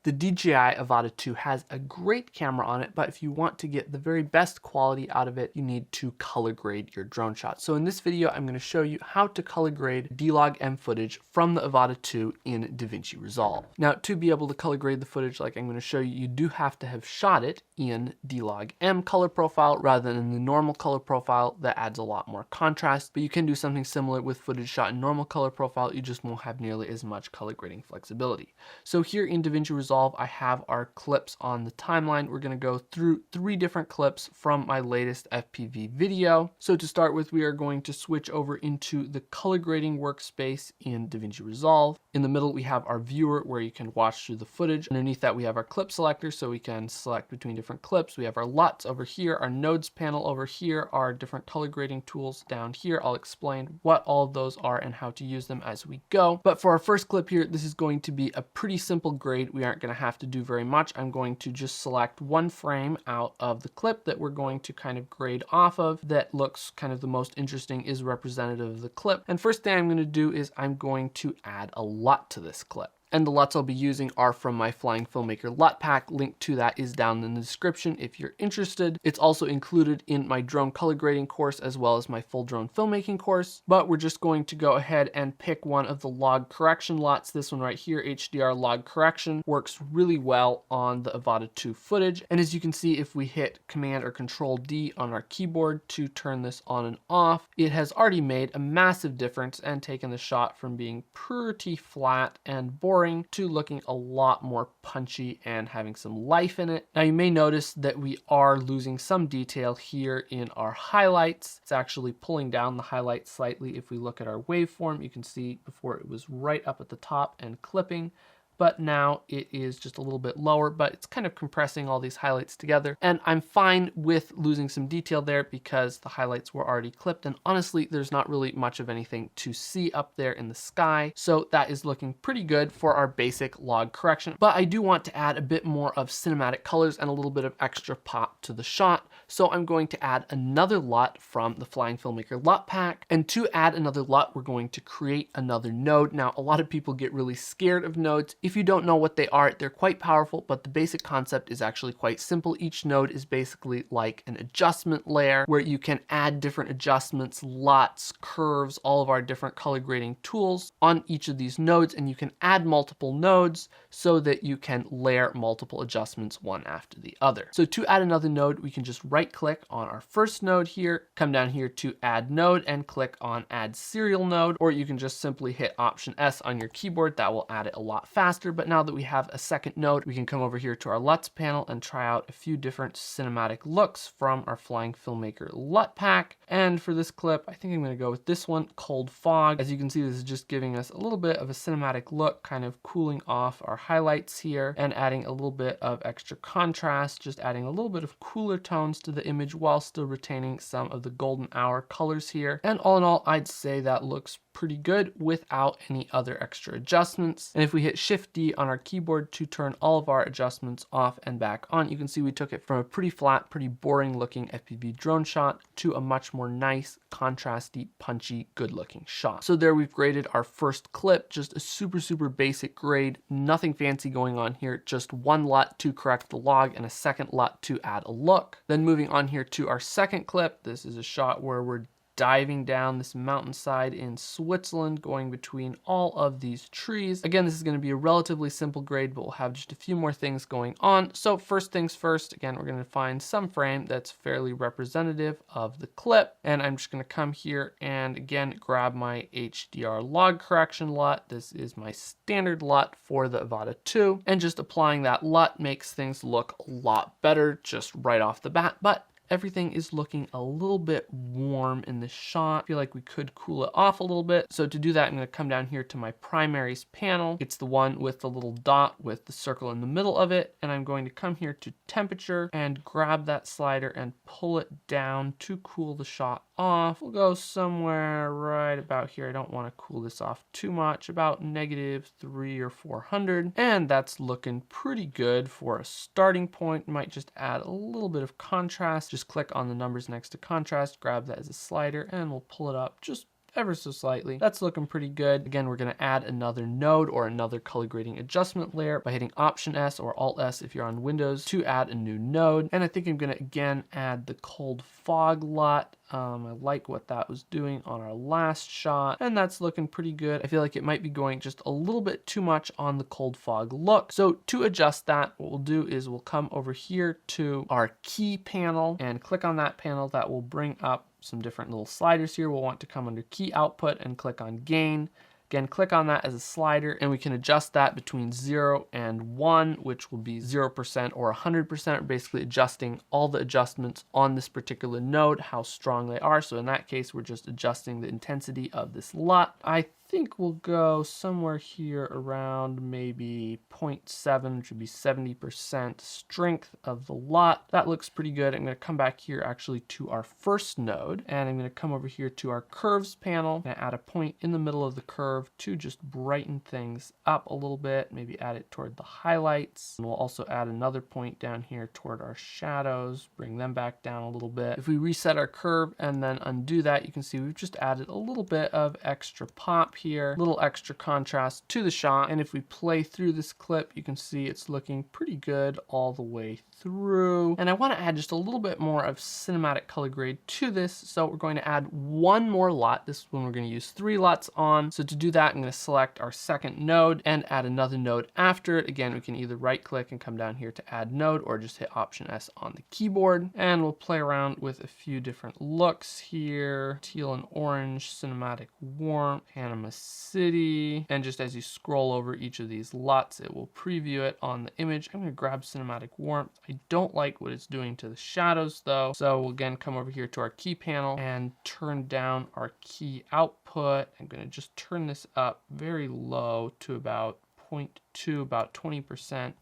The DJI Avata 2 has a great camera on it, but if you want to get the very best quality out of it, you need to color grade your drone shots. So in this video, I'm going to show you how to color grade D-Log-M footage from the Avata 2 in Davinci Resolve. Now, to be able to color grade the footage like I'm going to show you, you do have to have shot it in D-Log-M color profile rather than in the normal color profile. That adds a lot more contrast, but you can do something similar with footage shot in normal color profile. You just won't have nearly as much color grading flexibility. So here in Davinci Resolve, I have our clips on the timeline. We're going to go through 3 different clips from my latest FPV video. So to start with, we are going to switch over into the color grading workspace in Davinci Resolve. In the middle, we have our viewer where you can watch through the footage. Underneath that, we have our clip selector, so we can select between different clips. We have our LUTs over here, our nodes panel over here, our different color grading tools down here. I'll explain what all of those are and how to use them as we go. But for our first clip here, this is going to be a pretty simple grade. We aren't going to have to do very much. I'm going to just select one frame out of the clip that we're going to kind of grade off of that looks kind of the most interesting, is representative of the clip. And first thing I'm going to do is I'm going to add a LUT to this clip. And the LUTs I'll be using are from my Flying Filmmaker LUT pack. Link to that is down in the description if you're interested. It's also included in my drone color grading course as well as my full drone filmmaking course. But we're just going to go ahead and pick one of the log correction LUTs. This one right here, HDR log correction, works really well on the Avata 2 footage. And as you can see, if we hit Command or Control D on our keyboard to turn this on and off, it has already made a massive difference and taken the shot from being pretty flat and boring to looking a lot more punchy and having some life in it. Now you may notice that we are losing some detail here in our highlights. It's actually pulling down the highlights slightly. If we look at our waveform, you can see before it was right up at the top and clipping, but now it is just a little bit lower, but it's kind of compressing all these highlights together. And I'm fine with losing some detail there because the highlights were already clipped. And honestly, there's not really much of anything to see up there in the sky. So that is looking pretty good for our basic log correction. But I do want to add a bit more of cinematic colors and a little bit of extra pop to the shot. So I'm going to add another LUT from the Flying Filmmaker LUT pack. And to add another LUT, we're going to create another node. Now, a lot of people get really scared of nodes. If you don't know what they are, they're quite powerful, but the basic concept is actually quite simple. Each node is basically like an adjustment layer where you can add different adjustments, LUTs, curves, all of our different color grading tools on each of these nodes, and you can add multiple nodes so that you can layer multiple adjustments one after the other. So to add another node, we can just right click on our first node here, come down here to add node and click on add serial node, or you can just simply hit Option S on your keyboard. That will add it a lot faster. But now that we have a second node, we can come over here to our LUTs panel and try out a few different cinematic looks from our Flying Filmmaker LUT pack. And for this clip, I think I'm going to go with this one, Cold Fog. As you can see, this is just giving us a little bit of a cinematic look, kind of cooling off our highlights here and adding a little bit of extra contrast, just adding a little bit of cooler tones to the image while still retaining some of the golden hour colors here. And all in all, I'd say that looks pretty good without any other extra adjustments. And if we hit Shift D on our keyboard to turn all of our adjustments off and back on, you can see we took it from a pretty flat, pretty boring looking FPV drone shot to a much more nice, contrasty, punchy, good looking shot. So there we've graded our first clip, just a super basic grade, nothing fancy going on here, just one LUT to correct the log and a second LUT to add a look. Then moving on here to our second clip, this is a shot where we're diving down this mountainside in Switzerland, going between all of these trees. Again, this is going to be a relatively simple grade, but we'll have just a few more things going on. So first things first, again, we're going to find some frame that's fairly representative of the clip. And I'm just going to come here and again, grab my HDR log correction LUT. This is my standard LUT for the Avata 2. And just applying that LUT makes things look a lot better just right off the bat. But everything is looking a little bit warm in this shot. I feel like we could cool it off a little bit. So to do that, I'm going to come down here to my primaries panel. It's the one with the little dot with the circle in the middle of it. And I'm going to come here to temperature and grab that slider and pull it down to cool the shot off. We'll go somewhere right about here. I don't want to cool this off too much, about -300 or 400. And that's looking pretty good for a starting point. Might just add a little bit of contrast. Just click on the numbers next to contrast, grab that as a slider, and we'll pull it up just ever so slightly. That's looking pretty good. Again, we're gonna add another node or another color grading adjustment layer by hitting Option S or Alt S if you're on Windows to add a new node. And I think I'm gonna again add the cold fog LUT. I like what that was doing on our last shot, and that's looking pretty good. I feel like it might be going just a little bit too much on the cold fog look. So to adjust that, what we'll do is we'll come over here to our key panel and click on that panel. That will bring up some different little sliders here. We'll want to come under key output and click on gain. Again, click on that as a slider, and we can adjust that between 0 and 1, which will be 0% or 100%. We're basically adjusting all the adjustments on this particular node, how strong they are. So in that case, we're just adjusting the intensity of this LUT. I think we'll go somewhere here around maybe 0.7, which would be 70% strength of the LUT. That looks pretty good. I'm going to come back here actually to our first node, and I'm going to come over here to our curves panel and add a point in the middle of the curve to just brighten things up a little bit, maybe add it toward the highlights. And we'll also add another point down here toward our shadows, bring them back down a little bit. If we reset our curve and then undo that, you can see we've just added a little bit of extra pop here, a little extra contrast to the shot. And if we play through this clip, you can see it's looking pretty good all the way through. And I want to add just a little bit more of cinematic color grade to this. So we're going to add one more LUT. This one we're going to use 3 LUTs on. So to do that, I'm going to select our second node and add another node after it. Again, we can either right click and come down here to add node or just hit Option S on the keyboard. And we'll play around with a few different looks here. Teal and orange, cinematic warmth, Panama City. And just as you scroll over each of these LUTs, it will preview it on the image. I'm going to grab cinematic warmth. I don't like what it's doing to the shadows though. So we'll again come over here to our key panel and turn down our key output. I'm going to just turn this up very low to about 0.2, about 20%.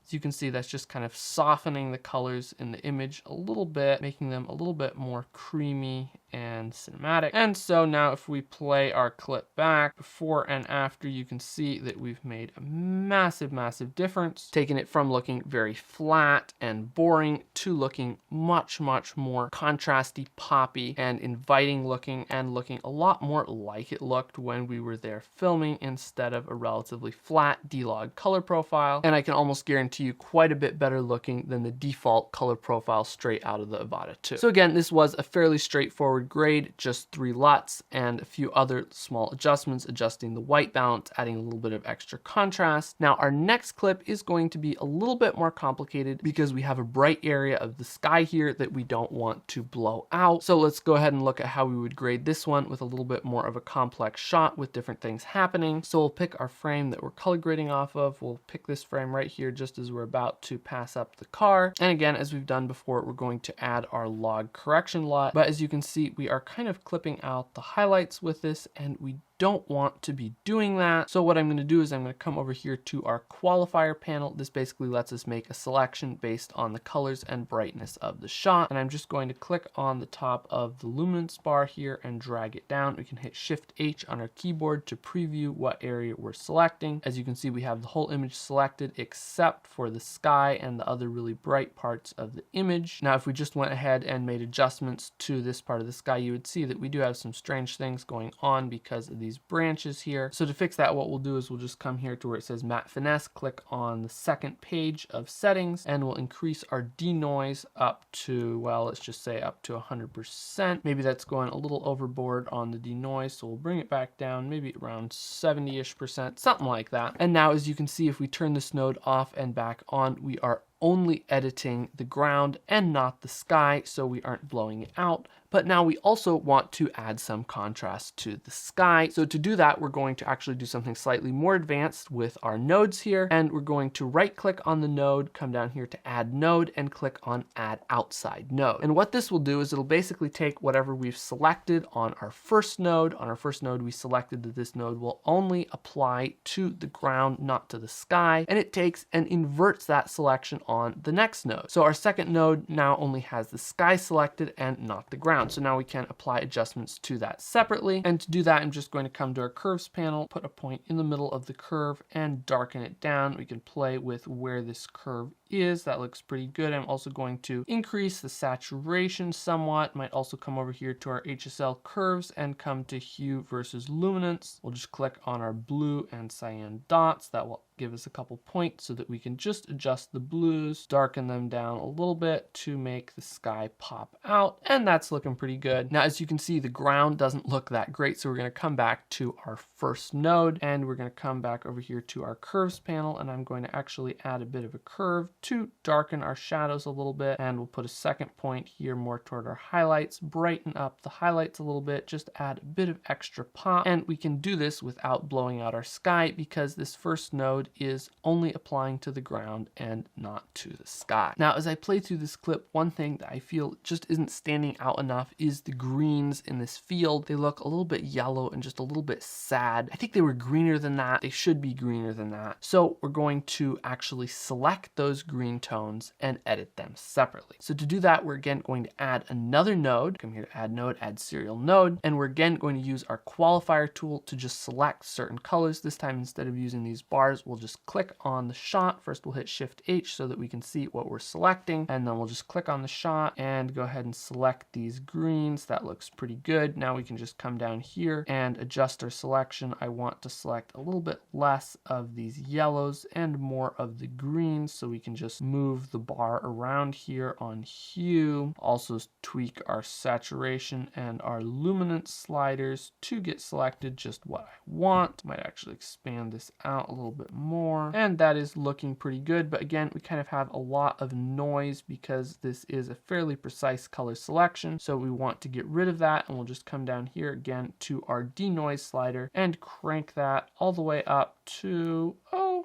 As you can see, that's just kind of softening the colors in the image a little bit, making them a little bit more creamy and cinematic. And so now if we play our clip back before and after, you can see that we've made a massive difference, taking it from looking very flat and boring to looking much more contrasty, poppy, and inviting looking, and looking a lot more like it looked when we were there filming instead of a relatively flat D-Log color profile. And I can almost guarantee you quite a bit better looking than the default color profile straight out of the Avata 2. So again, this was a fairly straightforward grade, just 3 LUTs and a few other small adjustments, adjusting the white balance, adding a little bit of extra contrast. Now our next clip is going to be a little bit more complicated because we have a bright area of the sky here that we don't want to blow out. So let's go ahead and look at how we would grade this one with a little bit more of a complex shot with different things happening. So we'll pick our frame that we're color grading off of. We'll pick this frame right here just as we're about to pass up the car. And again, as we've done before, we're going to add our log correction LUT. But as you can see, we are kind of clipping out the highlights with this, and we don't want to be doing that. So what I'm going to do is I'm going to come over here to our qualifier panel. This basically lets us make a selection based on the colors and brightness of the shot. And I'm just going to click on the top of the luminance bar here and drag it down. We can hit Shift H on our keyboard to preview what area we're selecting. As you can see, we have the whole image selected except for the sky and the other really bright parts of the image. Now, if we just went ahead and made adjustments to this part of the sky, you would see that we do have some strange things going on because of these branches here. So to fix that, what we'll do is we'll just come here to where it says Matte Finesse, click on the second page of settings, and we'll increase our denoise up to, well, let's just say up to 100%. Maybe that's going a little overboard on the denoise, so we'll bring it back down, maybe around 70-ish%, something like that. And now, as you can see, if we turn this node off and back on, we are only editing the ground and not the sky, so we aren't blowing it out. But now we also want to add some contrast to the sky. So to do that, we're going to actually do something slightly more advanced with our nodes here. And we're going to right click on the node, come down here to add node, and click on add outside node. And what this will do is it'll basically take whatever we've selected on our first node. On our first node, we selected that this node will only apply to the ground, not to the sky. And it takes and inverts that selection on the next node. So our second node now only has the sky selected and not the ground. So now we can apply adjustments to that separately. And to do that, I'm just going to come to our curves panel, put a point in the middle of the curve and darken it down. We can play with where this curve is. That looks pretty good. I'm also going to increase the saturation somewhat. Might also come over here to our HSL curves and come to hue versus luminance. We'll just click on our blue and cyan dots. That will give us a couple points so that we can just adjust the blues, darken them down a little bit to make the sky pop out. And that's looking pretty good. Now, as you can see, the ground doesn't look that great. So we're going to come back to our first node and we're going to come back over here to our curves panel. And I'm going to actually add a bit of a curve to darken our shadows a little bit. And we'll put a second point here more toward our highlights, brighten up the highlights a little bit, just add a bit of extra pop. And we can do this without blowing out our sky because this first node is only applying to the ground and not to the sky. Now, as I play through this clip, one thing that I feel just isn't standing out enough is the greens in this field. They look a little bit yellow and just a little bit sad. I think they were greener than that. They should be greener than that. So we're going to actually select those green tones and edit them separately. So to do that, we're again going to add another node. Come here to add node, add serial node. And we're again going to use our qualifier tool to just select certain colors. This time, instead of using these bars, we'll just click on the shot. First, we'll hit Shift H so that we can see what we're selecting. And then we'll just click on the shot and go ahead and select these greens. That looks pretty good. Now we can just come down here and adjust our selection. I want to select a little bit less of these yellows and more of the greens. So we can just move the bar around here on hue. Also tweak our saturation and our luminance sliders to get selected just what I want. Might actually expand this out a little bit more. And that is looking pretty good. But again, we kind of have a lot of noise because this is a fairly precise color selection. So we want to get rid of that. And we'll just come down here again to our denoise slider and crank that all the way up to,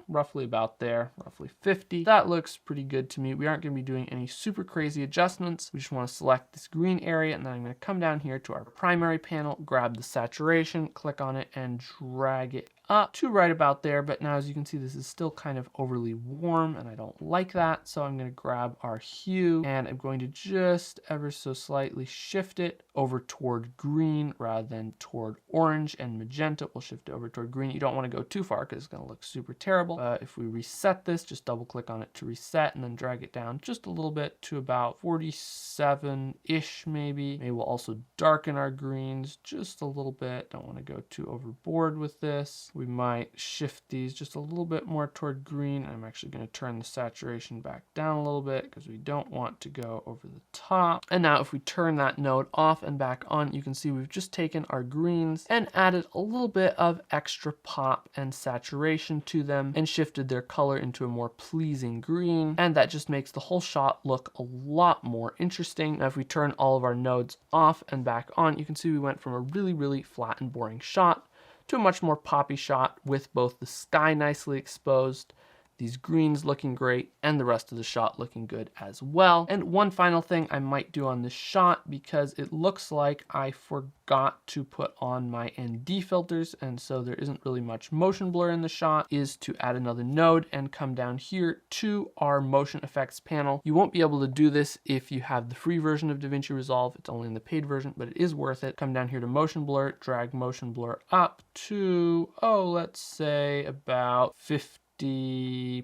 roughly about there, roughly 50. That looks pretty good to me. We aren't going to be doing any super crazy adjustments. We just want to select this green area, and then I'm going to come down here to our primary panel, grab the saturation, click on it, and drag it up to right about there. But now, as you can see, this is still kind of overly warm and I don't like that. So I'm going to grab our hue and I'm going to just ever so slightly shift it over toward green rather than toward orange and magenta. We'll shift it over toward green. You don't want to go too far because it's going to look super terrible. If we reset this, just double click on it to reset and then drag it down just a little bit to about 47-ish maybe. Maybe we'll also darken our greens just a little bit. Don't want to go too overboard with this. We might shift these just a little bit more toward green. I'm actually going to turn the saturation back down a little bit because we don't want to go over the top. And now if we turn that node off and back on, you can see we've just taken our greens and added a little bit of extra pop and saturation to them and shifted their color into a more pleasing green. And that just makes the whole shot look a lot more interesting. Now if we turn all of our nodes off and back on, you can see we went from a really, really flat and boring shot to a much more poppy shot with both the sky nicely exposed, these greens looking great, and the rest of the shot looking good as well. And one final thing I might do on this shot, because it looks like I forgot to put on my ND filters, and so there isn't really much motion blur in the shot, is to add another node and come down here to our motion effects panel. You won't be able to do this if you have the free version of DaVinci Resolve. It's only in the paid version, but it is worth it. Come down here to motion blur, drag motion blur up to, let's say about 50%. You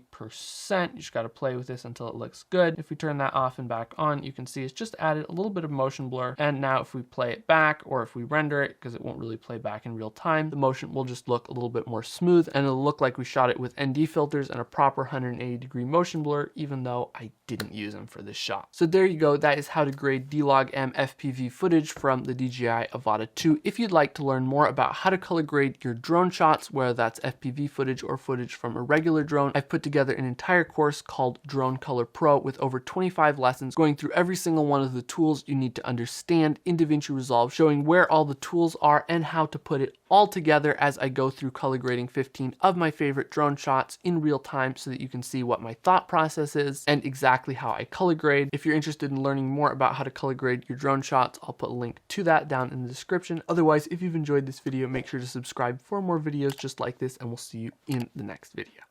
just got to play with this until it looks good. If we turn that off and back on, you can see it's just added a little bit of motion blur. And now if we play it back, or if we render it, because it won't really play back in real time, the motion will just look a little bit more smooth and it'll look like we shot it with ND filters and a proper 180-degree motion blur, even though I didn't use them for this shot. So there you go. That is how to grade D-Log-M FPV footage from the DJI Avata 2. If you'd like to learn more about how to color grade your drone shots, whether that's FPV footage or footage from a regular drone, I've put together an entire course called Drone Color Pro with over 25 lessons going through every single one of the tools you need to understand in DaVinci Resolve, showing where all the tools are and how to put it all together as I go through color grading 15 of my favorite drone shots in real time so that you can see what my thought process is and exactly how I color grade. If you're interested in learning more about how to color grade your drone shots, I'll put a link to that down in the description. Otherwise, if you've enjoyed this video, make sure to subscribe for more videos just like this, and we'll see you in the next video.